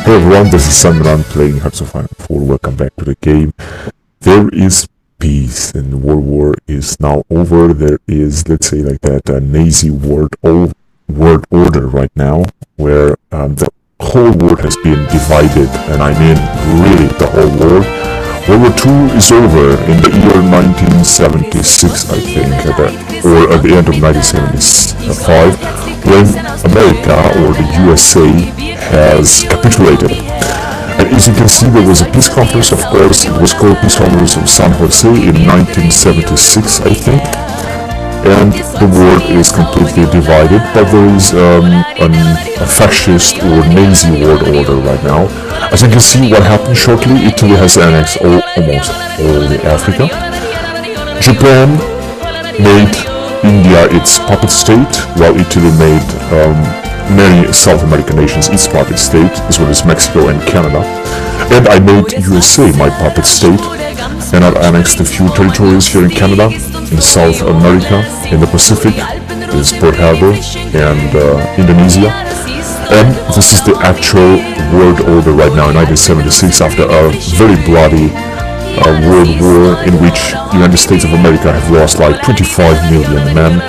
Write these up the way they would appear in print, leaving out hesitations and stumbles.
Hey everyone, this is Sabaton playing Hearts of Iron 4. Welcome back to the game. There is peace and the World War is now over. There is, let's say like that, a Nazi world order right now, where the whole world has been divided, and I mean really the whole world. World War II is over in the year 1976, I think, or at the end of 1975, when America, or the USA, has capitulated. And as you can see, there was a peace conference, of course. It was called Peace Conference of San Jose in 1976, I think. And the world is completely divided, but there is a fascist or Nazi world order right now. As you can see, what happened shortly, Italy has annexed almost all the Africa. Japan made India its puppet state, while Italy made many South American nations its puppet state, as well as Mexico and Canada. And I made USA my puppet state, and I've annexed a few territories here in Canada, in South America, in the Pacific, there's Port Harbor, and Indonesia. And this is the actual world order right now in 1976, after a very bloody world war in which the United States of America have lost like 25 million men.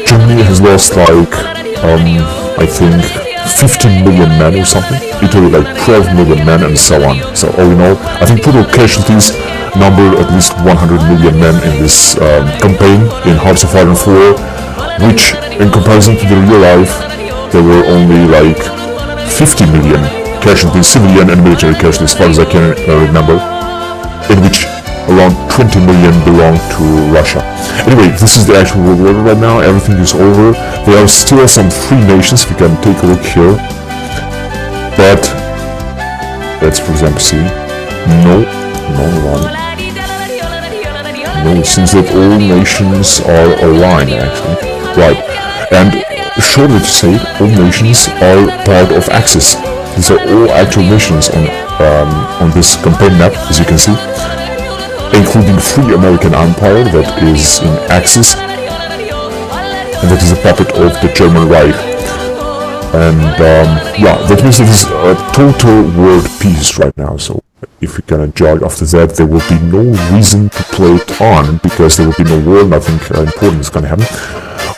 Germany has lost like, I think 15 million men or something. Italy like 12 million men, and so on. So all in all, I think total casualties number at least 100 million men in this campaign in Hearts of Iron 4, which in comparison to the real life, there were only like 50 million casualties, civilian and military casualties, as far as I can remember, in which around 20 million belong to Russia. Anyway, this is the actual world order right now. Everything is over. There are still some free nations. We can take a look here. But let's, for example, see. No, it seems that all nations are aligned, actually. Right. And shortly to say, all nations are part of Axis. These are all actual nations on this campaign map, as you can see, including Free American Empire, that is in Axis, and that is a puppet of the German Reich. And yeah, that means that there is a total world peace right now. So if we're gonna judge after that, there will be no reason to play it on, because there will be no war, nothing important is gonna happen.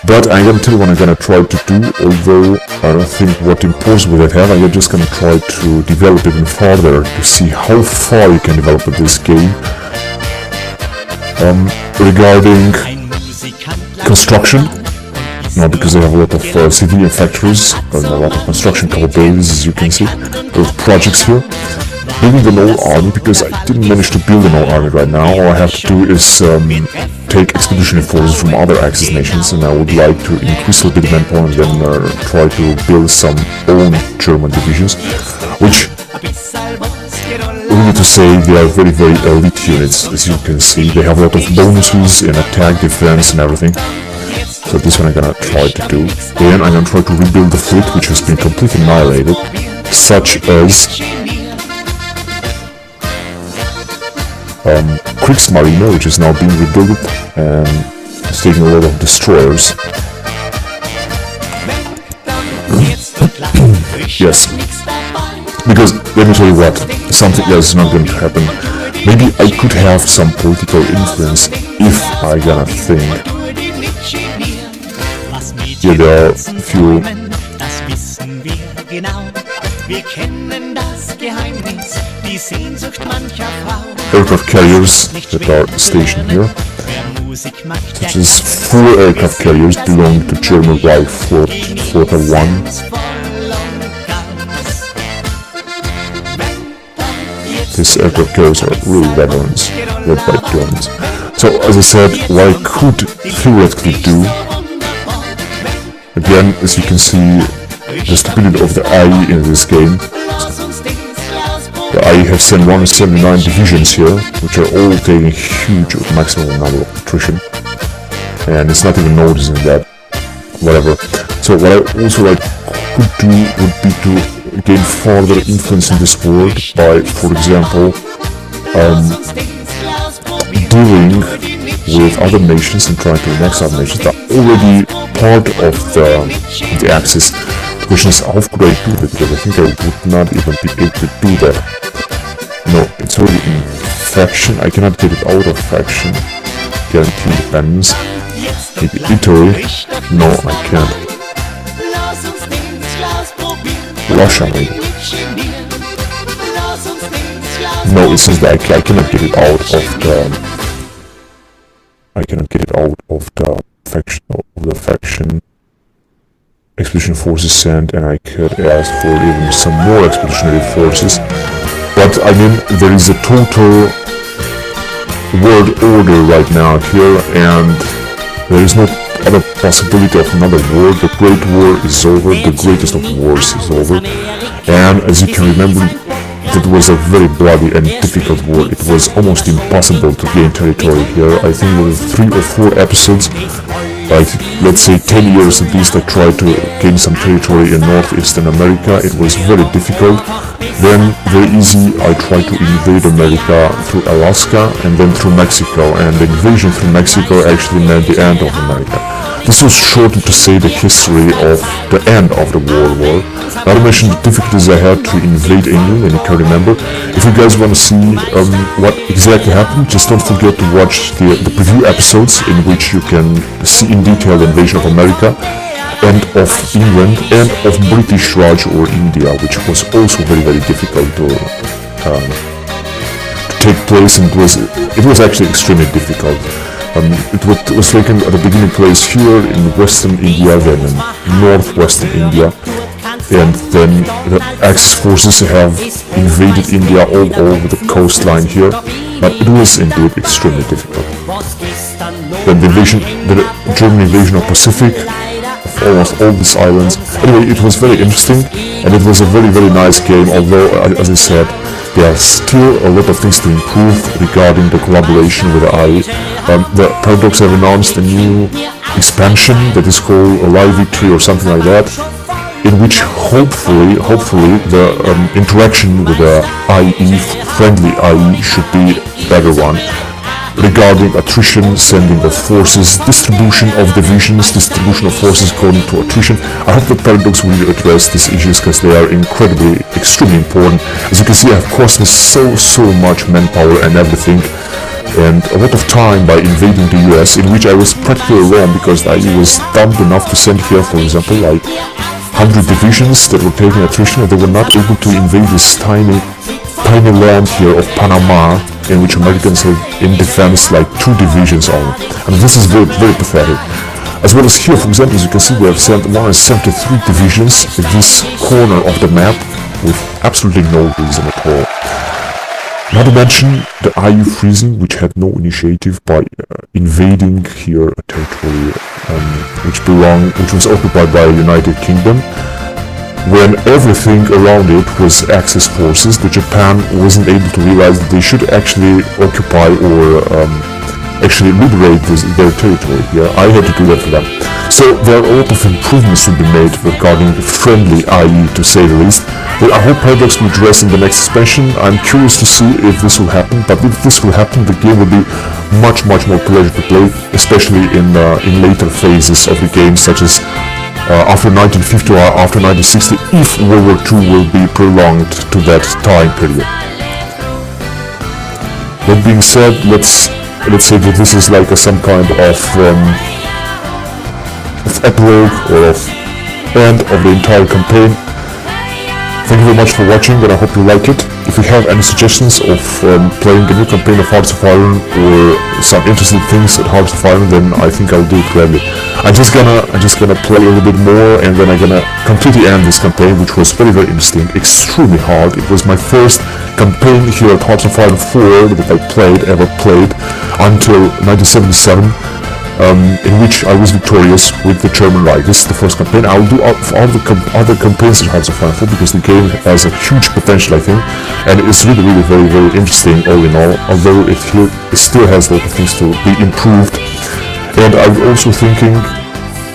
But I'm gonna tell you what I'm gonna try to do, although I don't think what importance will that have. I'm just gonna try to develop even further to see how far you can develop this game. Regarding construction, because they have a lot of civilian factories and a lot of construction capabilities, as you can see, a lot of projects here. Building an old army, because I didn't manage to build an old army right now. All I have to do is take expeditionary forces from other Axis nations, and I would like to increase a little bit of manpower and then try to build some own German divisions, which, only to say, they are very, very elite units. As you can see, they have a lot of bonuses in attack, defense, and everything. So this one I'm gonna try to do. Then I'm gonna try to rebuild the fleet, which has been completely annihilated, such as Kriegsmarine, which is now being rebuilt and is taking a lot of destroyers. Yes, because let me tell you what, something else is not going to happen. Maybe I could have some political influence if I gonna think. Here there are a few aircraft carriers that are stationed here, such as 4 aircraft carriers belonging to German Reich Flotta 1. These aircraft carriers are really veterans, led by Germans. So, as I said, what I could theoretically do, again, as you can see, the stupidity of the AI in this game. The AI have sent 179 divisions here, which are all taking a huge maximum number of attrition, and it's not even noticing that. Whatever. So what I also could do would be to gain further influence in this world by, for example, dealing with other nations and trying to annex other nations that are already part of the Axis. The question is, how could I do that? Because I think I would not even be able to do that. No, it's already in faction. I cannot get it out of faction. Guarantee independence. Maybe Italy. No, I can't. Russia, maybe. No, it says that I cannot get it out of the. I cannot get it out of the faction. Expedition forces sent, and I could ask for even some more expeditionary forces. But I mean, there is a total world order right now here, and there is no other possibility of another war. The Great War is over, the greatest of wars is over, and as you can remember, that was a very bloody and difficult war. It was almost impossible to gain territory here. I think there were 3 or 4 episodes, like let's say 10 years at least, I tried to gain some territory in northeastern America. It was very difficult. Then, very easy, I tried to invade America through Alaska and then through Mexico, and the invasion through Mexico actually meant the end of America. This was shortened to say the history of the end of the World War. Not to mention the difficulties I had to invade England, and you can remember. If you guys want to see what exactly happened, just don't forget to watch the preview episodes in which you can see in detail the invasion of America and of England and of British Raj or India, which was also very, very difficult to take place, and it was actually extremely difficult. It was taken at the beginning place here in western India, then in northwestern India, and then the Axis forces have invaded India all over the coastline here, but it was indeed extremely difficult. Then the German invasion of Pacific, of almost all these islands. Anyway, it was very interesting, and it was a very, very nice game, although, as I said, there are still a lot of things to improve regarding the collaboration with the AI. The Paradox have announced a new expansion that is called Live Victory or something like that, in which hopefully the interaction with the IE, friendly IE, should be a better one. Regarding attrition, sending of forces, distribution of divisions, distribution of forces according to attrition. I hope that Paradox will address these issues because they are extremely important. As you can see, I have cost me so much manpower and everything, and a lot of time by invading the US, in which I was practically alone because I was dumb enough to send here, for example, like 100 divisions that were taking attrition, and they were not able to invade this tiny land here of Panama, in which Americans have in defense like 2 divisions only. I mean, this is very, very pathetic. As well as here, for example, as you can see, we have sent 173 divisions in this corner of the map with absolutely no reason at all. Not to mention the IU freezing, which had no initiative by invading here a territory which was occupied by the United Kingdom. When everything around it was Axis forces, the Japan wasn't able to realize that they should actually occupy or actually liberate their territory. Yeah, I had to do that for them. So there are a lot of improvements to be made regarding friendly IE, to say the least, that I hope Paradox will address in the next expansion. I'm curious to see if this will happen, but if this will happen, the game will be much more pleasure to play, especially in later phases of the game, such as after 1950 or after 1960, if World War II will be prolonged to that time period. That being said, let's say that this is like some kind of epilogue or of end of the entire campaign. Thank you very much for watching, and I hope you like it. If you have any suggestions of playing a new campaign of Hearts of Iron or some interesting things at Hearts of Iron, then I think I'll do it gladly. I'm just gonna play a little bit more, and then I'm gonna completely end this campaign, which was very, very interesting, extremely hard. It was my first campaign here at Hearts of Iron 4 that I ever played until 1977. In which I was victorious with the German Reich. This is the first campaign. I'll do all the other campaigns in Hearts of Iron 4 because the game has a huge potential, I think, and it's really, really very, very interesting all in all, although it still has a lot of things to be improved. And I'm also thinking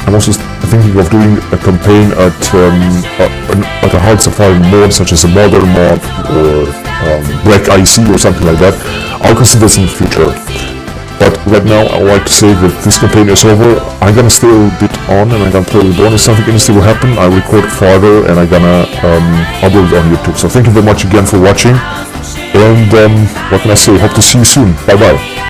of doing a campaign at a Hearts of Iron mod, such as a modern mod or Black IC or something like that. I'll consider this in the future. But right now, I would like to say that this campaign is over. I'm gonna stay a bit on, and I'm gonna play Reborn. If something interesting will happen, I record farther, and I'm gonna upload it on YouTube. So thank you very much again for watching, and what can I say? Hope to see you soon. Bye bye.